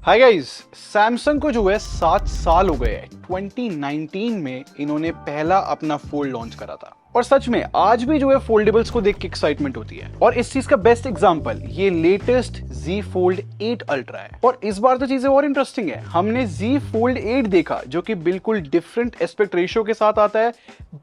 Hi guys, Samsung को जो है 7 साल हो गए हैं। 2019 में इन्होंने पहला अपना फोल्ड लॉन्च करा था और सच में आज भी जो है फोल्डेबल्स को देख के एक्साइटमेंट होती है। और इस चीज का बेस्ट एग्जांपल ये लेटेस्ट Z Fold 8 Ultra है। और इस बार तो चीजें और इंटरेस्टिंग है, हमने Z Fold 8 देखा जो कि बिल्कुल डिफरेंट एस्पेक्ट रेशियो के साथ आता है,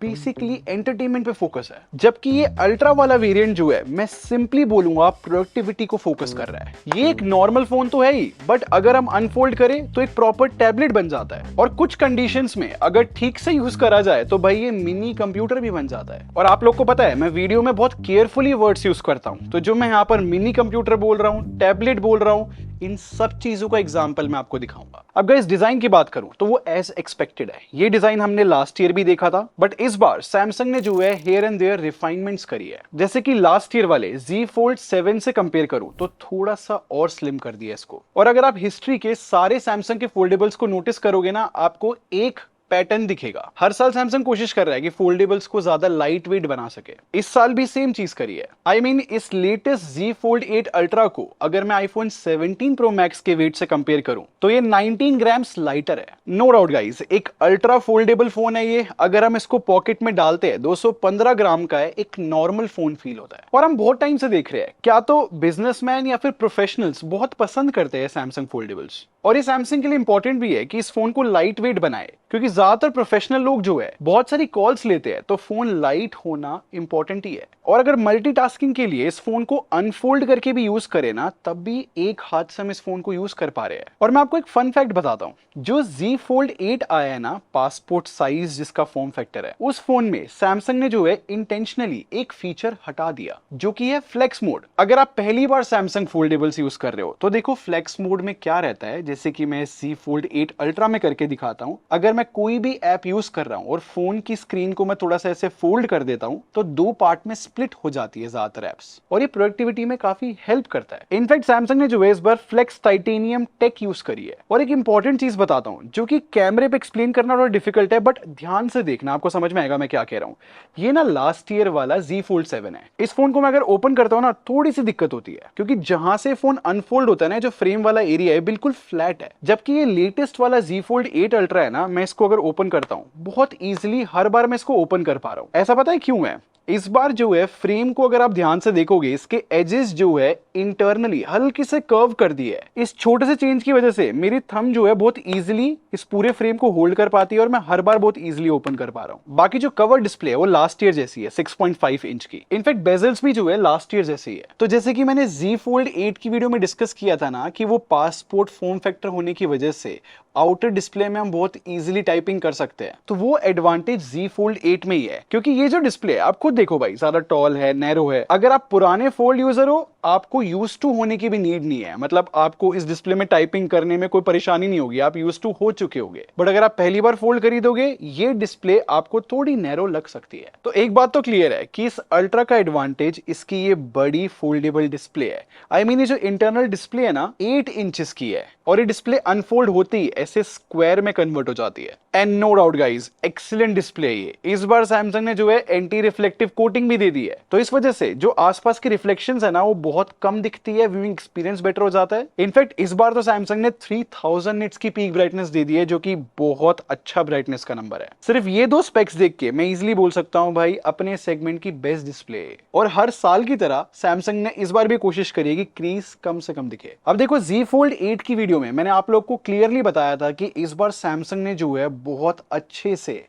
बेसिकली एंटरटेनमेंट पे फोकस है। जबकि ये अल्ट्रा वाला वेरिएंट जो है मैं सिंपली बोलूंगा प्रोडक्टिविटी को फोकस कर रहा है। ये एक नॉर्मल फोन तो है ही, बट अगर हम अनफोल्ड करें तो एक प्रॉपर टैबलेट बन जाता है। और कुछ कंडीशंस में अगर ठीक से यूज करा जाए तो भाई ये मिनी कंप्यूटर भी बन जाता है। और आप लोग को पता है मैं वीडियो में बहुत केयरफुली वर्ड्स यूज करता हूं, तो जो मैं यहाँ पर मिनी कंप्यूटर बोल रहा हूं, टैबलेट बोल रहा हूं, इन सब चीजों का एग्जांपल मैं आपको दिखाऊंगा। अब गाइस डिजाइन की बात करूं तो वो एज एक्सपेक्टेड है। ये डिजाइन हमने लास्ट ईयर भी देखा था, बट इस बार सैमसंग ने जो है हियर एंड देयर रिफाइनमेंट्स करी है। जैसे कि लास्ट ईयर वाले Z Fold 7 से कंपेयर करूं तो थोड़ा सा और स्लिम कर दिया इसको। और अगर आप हिस्ट्री के सारे सैमसंग के फोल्डेबल्स को नोटिस करोगे ना, आपको एक पैटर्न दिखेगा। हर साल सैमसंग कोशिश कर रहा है कि फोल्डेबल्स को ज्यादा लाइट वेट बना सके। इस साल भी सेम चीज करी है। आई मीन इस लेटेस्ट Z Fold 8 Ultra को अगर मैं iPhone 17 Pro Max के वेट से कंपेयर करूं तो ये 19 ग्राम्स लाइटर है। नो डाउट गाइस, एक अल्ट्रा फोल्डेबल फोन है ये। अगर हम इसको पॉकेट में डालते हैं 215 ग्राम का है, एक नॉर्मल फोन फील होता है। और हम बहुत टाइम से देख रहे हैं, क्या तो बिजनेसमैन या फिर प्रोफेशनल्स बहुत पसंद करते हैं सैमसंग फोल्डेबल्स। और ये सैमसंग के लिए इंपॉर्टेंट भी है कि इस फोन को लाइट वेट बनाए, क्योंकि ज्यादातर प्रोफेशनल लोग जो है बहुत सारी कॉल्स लेते हैं, तो फोन लाइट होना इंपॉर्टेंट ही है। और अगर मल्टीटास्किंग के लिए इस फोन को अनफोल्ड करके भी यूज करें ना, तब भी एक हाथ से हम इस फोन को यूज कर पा रहे हैं। और मैं आपको एक फन फैक्ट बताता हूं, जो Z Fold 8 आया है ना, पासपोर्ट साइज जिसका फॉर्म फैक्टर है, उस फोन में सैमसंग ने जो है इंटेंशनली एक फीचर हटा दिया जो कि है फ्लेक्स मोड। अगर आप पहली बार सैमसंग फोल्डेबल्स यूज कर रहे हो तो देखो फ्लेक्स मोड में क्या रहता है। जैसे कि मैं Z Fold 8 Ultra में करके दिखाता हूं। अगर मैं कोई भी ऐप यूज कर रहा हूं और फोन की स्क्रीन को मैं थोड़ा सा ऐसे फोल्ड कर देता हूं तो दो पार्ट में स्प्लिट हो जाती है ज्यादातर एप्स, और ये प्रोडक्टिविटी में काफी हेल्प करता है। इनफैक्ट सैमसंग ने जो है इस बार फ्लेक्स टाइटेनियम टेक यूज करी है। और एक इंपॉर्टेंट चीज बताता हूं जो कि कैमरे पे एक्सप्लेन करना थोड़ा डिफिकल्ट है, बट ध्यान से देखना, आपको समझ में आएगा मैं क्या कह रहा हूं। ये ना लास्ट ईयर वाला Z Fold 7 है। इस फोन को मैं अगर ओपन करता हूं ना, थोड़ी सी दिक्कत होती है, क्योंकि जहां से फोन अनफोल्ड होता है ना, जो फ्रेम वाला एरिया है बिल्कुल फ्लैट है। जबकि ये लेटेस्ट वाला Z Fold 8 Ultra है ना, मैं इसको अगर ओपन करता हूं बहुत इजीली हर बार मैं इसको ओपन कर पा रहा हूं। ऐसा पता है क्यों है? इस बार जो है फ्रेम को अगर आप ध्यान से देखोगे, इसके एजेस जो है इंटरनली हल्के से कर्व कर दिए है। इस छोटे से चेंज की वजह से मेरी थंब जो है बहुत इजीली इस पूरे फ्रेम को होल्ड कर पाती है और मैं हर बार बहुत इजीली ओपन कर पा रहा हूं। बाकी जो कवर डिस्प्ले है वो लास्ट ईयर जैसी है, 6.5 इंच की। इनफैक्ट बेजल्स भी जो है लास्ट ईयर जैसी है। तो जैसे कि मैंने Z Fold 8 की वीडियो में डिस्कस किया था ना कि वो पासपोर्ट फॉर्म फैक्टर होने की वजह से आउटर डिस्प्ले में हम बहुत इजीली टाइपिंग कर सकते हैं, तो वो एडवांटेज Z Fold 8 में ही है। क्योंकि ये जो डिस्प्ले है, आप खुद देखो भाई, ज्यादा टॉल है, नैरो है। अगर आप पुराने फोल्ड यूजर हो, आपको यूज टू होने की भी नीड नहीं है। मतलब आपको इस डिस्प्ले में टाइपिंग करने में कोई परेशानी नहीं होगी, आप यूज टू हो चुके होगे। बट अगर आप पहली बार फोल्ड खरीदोगे, ये डिस्प्ले आपको थोड़ी नैरो लग सकती है। तो एक बात तो क्लियर है कि इस अल्ट्रा का एडवांटेज इसकी ये बड़ी फोल्डेबल डिस्प्ले है। आई मीन ये जो इंटरनल डिस्प्ले है ना, 8 इंचेस की है, और ये डिस्प्ले अनफोल्ड होती है ऐसे स्क्वायर में कन्वर्ट हो जाती है। And no doubt guys, excellent display है ये। इस बार सैमसंग ने जो है एंटी रिफ्लेक्टिव कोटिंग भी दे दी है, तो इस वजह से जो आसपास की रिफ्लेक्शंस है ना, वो बहुत कम दिखती है, व्यूइंग एक्सपीरियंस बेटर हो जाता है। इनफैक्ट इस बार तो सैमसंग ने 3000 निट्स की पीक ब्राइटनेस दे दी है, जो कि बहुत अच्छा ब्राइटनेस का नंबर है। सिर्फ ये दो स्पेक्स देख के मैं इजिली बोल सकता हूं भाई, अपने सेगमेंट की बेस्ट डिस्प्ले है। और हर साल की तरह सैमसंग ने इस बार भी कोशिश करी है कि क्रीज कम से कम दिखे। अब देखो Z Fold 8 की वीडियो में मैंने आप लोग को क्लियरली बताया था कि इस बार सैमसंग ने जो है बहुत अच्छे से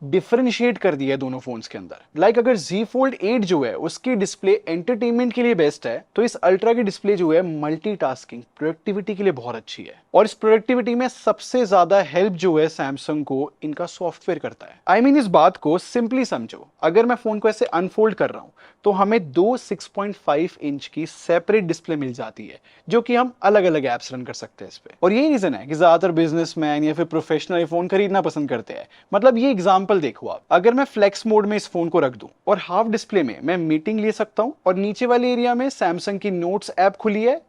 डिफरेंशिएट कर दिया है दोनों फोन्स के अंदर। लाइक अगर Z Fold 8 जो है उसकी डिस्प्ले एंटरटेनमेंट के लिए बेस्ट है, तो इस अल्ट्रा की डिस्प्ले जो है मल्टीटास्किंग प्रोडक्टिविटी के लिए बहुत अच्छी है। और इस प्रोडक्टिविटी में सबसे ज्यादा हेल्प जो है सैमसंग को इनका सॉफ्टवेयर करता है। आई मीन इस बात को सिंपली समझो, अगर मैं फोन को ऐसे अनफोल्ड कर रहा हूं तो हमें दो 6.5 इंच की सेपरेट डिस्प्ले मिल जाती है, जो कि हम अलग अलग एप्स रन कर सकते हैं इस पे। और यही रीजन है कि ज्यादातर बिजनेसमैन या फिर प्रोफेशनल फोन खरीदना पसंद करते हैं। मतलब ये एग्जांपल देखो आप, अगर मैं फ्लेक्स मोड में इस फोन को रख दूं और हाफ डिस्प्ले में मैं मीटिंग ले सकता हूं, और नीचे वाले एरिया में सैमसंग की नोट्स ऐप खुली है,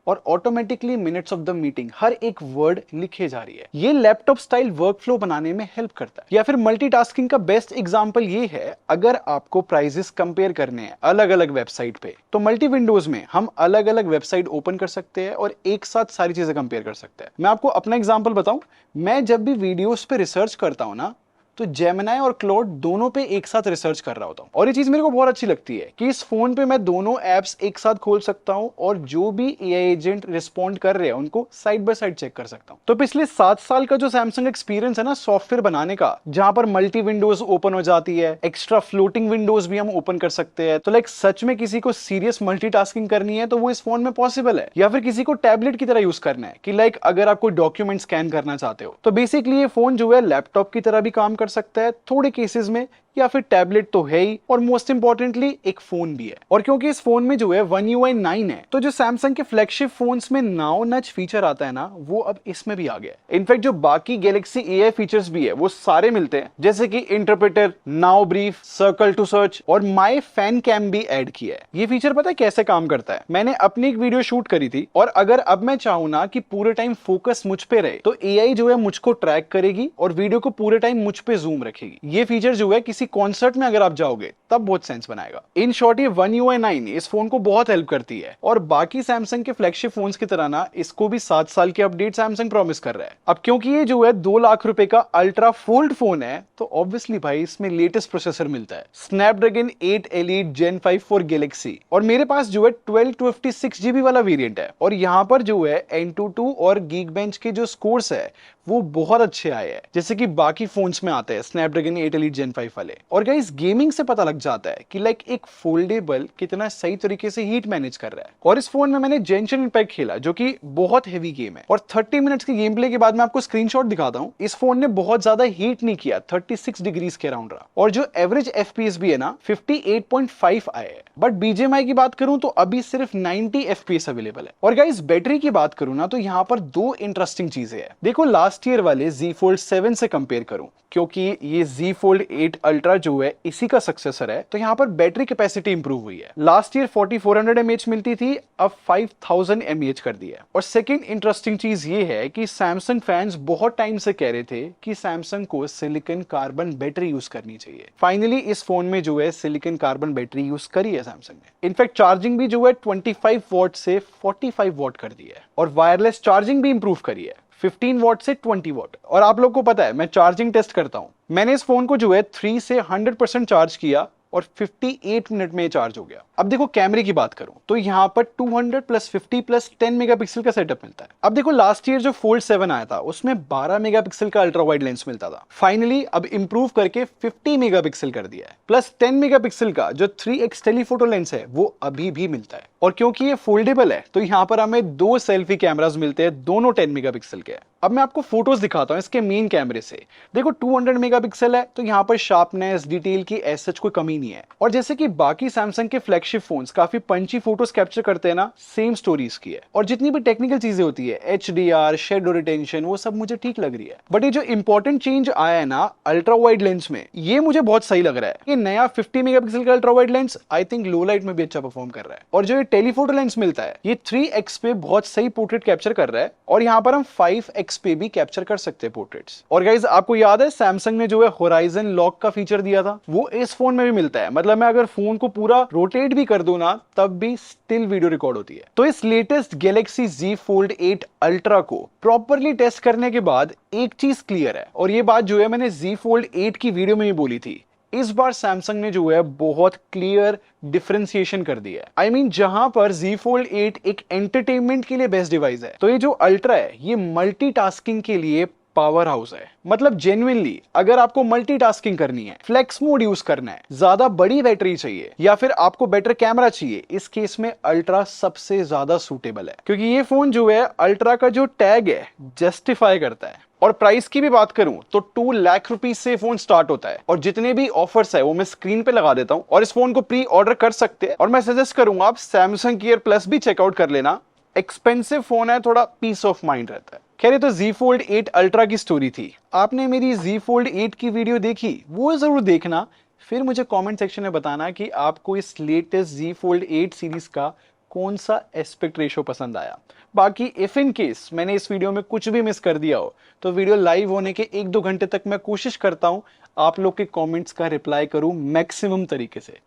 और automatically minutes of the meeting हर एक वर्ड लिखे जा रही है। ये लैपटॉप स्टाइल वर्कफ्लो बनाने में हेल्प करता है। या फिर मल्टीटास्किंग का बेस्ट एग्जांपल ये है, अगर आपको प्राइजेस कंपेयर करने हैं अलग अलग वेबसाइट पे, तो मल्टी विंडोज में हम अलग अलग वेबसाइट ओपन कर सकते हैं और एक साथ सारी चीजें कंपेयर कर सकते हैं। मैं आपको अपना एग्जांपल बताऊं, मैं जब भी वीडियोस पे रिसर्च करता हूं ना, तो जेमिनाई और क्लॉड दोनों पे एक साथ रिसर्च कर रहा होता हूं। और ये चीज मेरे को बहुत अच्छी लगती है कि इस फोन पे मैं दोनों एप्स एक साथ खोल सकता हूं और जो भी एआई एजेंट रिस्पॉन्ड कर रहे हैं उनको साइड बाय साइड चेक कर सकता हूं। तो पिछले 7 साल का जो सैमसंग एक्सपीरियंस है ना सॉफ्टवेयर बनाने का, जहां पर मल्टी विंडोज ओपन हो जाती है, एक्स्ट्रा फ्लोटिंग विंडोज भी हम ओपन कर सकते हैं, तो लाइक सच में किसी को सीरियस मल्टीटास्किंग करनी है तो वो इस फोन में पॉसिबल है। या फिर किसी को टैबलेट की तरह यूज करना है कि लाइक अगर आप कोई डॉक्यूमेंट स्कैन करना चाहते हो, तो बेसिकली ये फोन जो है लैपटॉप की तरह भी काम कर सकता है थोड़े केसेस में, या फिर टैबलेट तो है ही, और मोस्ट इंपॉर्टेंटली एक फोन भी है। और क्योंकि इस फोन में जो है One UI 9 है, तो जो सैमसंग के फ्लैगशिप फोन्स में नाउ नच फीचर आता है ना, वो अब इसमें भी आ गया है। इनफैक्ट जो बाकी गैलेक्सी एआई फीचर्स भी है वो सारे मिलते हैं, जैसे कि interpreter, now brief, circle to search और माई फैन कैम भी ऐड किया है। ये फीचर पता है कैसे काम करता है? मैंने अपनी एक वीडियो शूट करी थी, और अगर अब मैं चाहूं ना कि पूरे टाइम फोकस मुझ पे रहे, तो एआई जो है मुझको ट्रैक करेगी और वीडियो को पूरे टाइम मुझ पे जूम रखेगी। ये फीचर जो है किसी कॉन्सर्ट में अगर आप जाओगे तब बहुत सेंस बनाएगा। इन शॉर्ट ये One UI 9 इस फोन को बहुत हेल्प करती है, और बाकी सैमसंग के फ्लैगशिप फोन्स की तरह ना इसको भी 7 साल के अपडेट सैमसंग प्रॉमिस कर रहा है। अब क्योंकि ये जो है 2 लाख रुपए का अल्ट्रा फोल्ड फोन है, तो ऑब्वियसली भाई इसमें लेटेस्ट प्रोसेसर मिलता है, Snapdragon 8 Elite Gen 5 for Galaxy. और मेरे पास जो है 1256 GB वाला वेरिएंट है, और यहाँ पर जो है Antutu और Geekbench के जो स्कोर्स है वो बहुत अच्छे आए हैं, जैसे कि बाकी फोन्स में आते हैं स्नैपड्रैगन 8 Elite Gen 5 वाले। और गाइस गेमिंग से पता लग जाता है कि लाइक एक फोल्डेबल कितना सही तरीके से हीट मैनेज कर रहा है। और इस फोन में मैंने जेंशन इम्पैक्ट खेला, जो कि बहुत हेवी गेम है, और 30 मिनट्स की गेम प्ले के बाद मैं आपको स्क्रीनशॉट दिखाता हूं, इस फोन ने बहुत ज्यादा हीट नहीं किया, 36 डिग्रीज के अराउंड रहा। और जो एवरेज FPS भी है ना 58.5 आए हैं। बट BGMI की बात करूं तो अभी सिर्फ 90 FPS अवेलेबल है। और गाइस बैटरी की बात करूं ना, तो यहां पर 2 इंटरेस्टिंग चीजें हैं। देखो लास्ट ईयर वाले Z Fold 7 से कंपेयर करूं, क्योंकि ये Z Fold 8 Ultra जो है इसी का सक्सेसर है, तो यहाँ पर बैटरी कैपेसिटी इंप्रूव हुई है। लास्ट ईयर 4400 mAh मिलती थी, अब 5000 mAh कर दी है। और सेकंड इंटरेस्टिंग चीज ये है कि सैमसंग फैंस बहुत टाइम से कह रहे थे कि सैमसंग को सिलिकॉन कार्बन बैटरी यूज करनी चाहिए। फाइनली इस फोन में जो है सिलिकॉन कार्बन बैटरी यूज करी है सैमसंग ने। इनफैक्ट चार्जिंग भी जो है 25 वॉट से 45 वॉट कर दी है, और वायरलेस चार्जिंग भी इंप्रूव करी है 15 वॉट से 20 वॉट। और आप लोग को पता है मैं चार्जिंग टेस्ट करता हूं, मैंने इस फोन को जो है 3 से 100% चार्ज किया और 58 मिनट में चार्ज हो गया। अब देखो कैमरे की बात करूं तो यहाँ पर 200 + 50 + 10 मेगापिक्सल का सेटअप मिलता है। अब देखो लास्ट ईयर जो Fold 7 आया था उसमें 12 मेगापिक्सल का अल्ट्रा वाइड लेंस मिलता था, फाइनली अब इंप्रूव करके 50 मेगापिक्सल कर दिया है, प्लस 10 मेगापिक्सल का जो 3x टेलीफोटो लेंस है वो अभी भी मिलता है। और क्योंकि ये फोल्डेबल है तो यहाँ पर हमें 2 सेल्फी कैमरास मिलते हैं, दोनों 10 मेगापिक्सल के। अब मैं आपको फोटोज दिखाता हूँ इसके मेन कैमरे से। देखो 200 मेगापिक्सल है, तो यहाँ पर शार्पनेस डिटेल की एज सच कोई कमी नहीं है। और जैसे कि बाकी सैमसंग के फ्लैगशिप फोन्स काफी पंची फोटोज कैप्चर करते हैं ना, सेम स्टोरीज की है। और जितनी भी टेक्निकल चीजें होती है HDR, शेडो रिटेंशन, वो सब मुझे ठीक लग रही है। बट ये जो इंपॉर्टेंट चेंज आया है ना अल्ट्रा वाइड लेंस में, ये मुझे बहुत सही लग रहा है। ये नया 50 मेगापिक्सल का ultra wide lens I think low light में भी अच्छा परफॉर्म कर रहा है। और जो ये टेलीफोटो लेंस मिलता है ये 3x पे बहुत सही पोर्ट्रेट कैप्चर कर रहा है, और यहाँ पर हम 5x पे भी कैप्चर कर सकते हैं पोर्ट्रेट्स। और गाइज आपको याद है सैमसंग ने जो है होराइजन लॉक का फीचर दिया था, वो इस फोन में भी मिलता है। मतलब मैं अगर फोन को पूरा रोटेट भी कर दूं ना तब भी स्टिल वीडियो रिकॉर्ड होती है। तो इस latest Galaxy Z Fold 8 Ultra को प्रॉपरली टेस्ट करने के बाद एक चीज क्लियर है, और ये बात जो है मैंने Z Fold 8 की वीडियो में भी बोली थी, इस बार सैमसंग ने जो है बहुत क्लियर डिफरेंशिएशन कर दिया है। आई मीन जहां पर Z Fold 8 एक एंटरटेनमेंट के लिए बेस्ट डिवाइस है, तो ये जो अल्ट्रा है ये मल्टीटास्किंग के लिए पावर हाउस है। मतलब जेन्युइनली अगर आपको मल्टीटास्किंग करनी है, फ्लेक्स मोड यूज करना है, ज्यादा बड़ी बैटरी चाहिए, या फिर आपको बेटर कैमरा चाहिए, इस केस में अल्ट्रा सबसे ज्यादा सूटेबल है। क्योंकि ये फोन जो है अल्ट्रा का जो टैग है जस्टिफाई करता है। और प्राइस की भी बात करूं तो 2 लाख रुपीज से फोन स्टार्ट होता है, और जितने भी ऑफर्स है वो मैं स्क्रीन पे लगा देता हूं, और इस फोन को प्री ऑर्डर कर सकते हैं। और मैं सजेस्ट करूंगा आप सैमसंग गियर प्लस भी चेकआउट कर लेना। एक्सपेंसिव फोन है, थोड़ा पीस ऑफ माइंड रहता है। खैर ये तो Z Fold 8 Ultra की स्टोरी थी। आपने मेरी Z Fold 8 की वीडियो देखी, वो जरूर देखना, फिर मुझे कमेंट सेक्शन में बताना कि आपको इस लेटेस्ट Z Fold 8 सीरीज का कौन सा एस्पेक्ट रेशो पसंद आया। बाकी इफ इन केस मैंने इस वीडियो में कुछ भी मिस कर दिया हो तो वीडियो लाइव होने के 1-2 घंटे तक मैं कोशिश करता हूं आप लोग के कमेंट्स का रिप्लाई करूं मैक्सिमम तरीके से।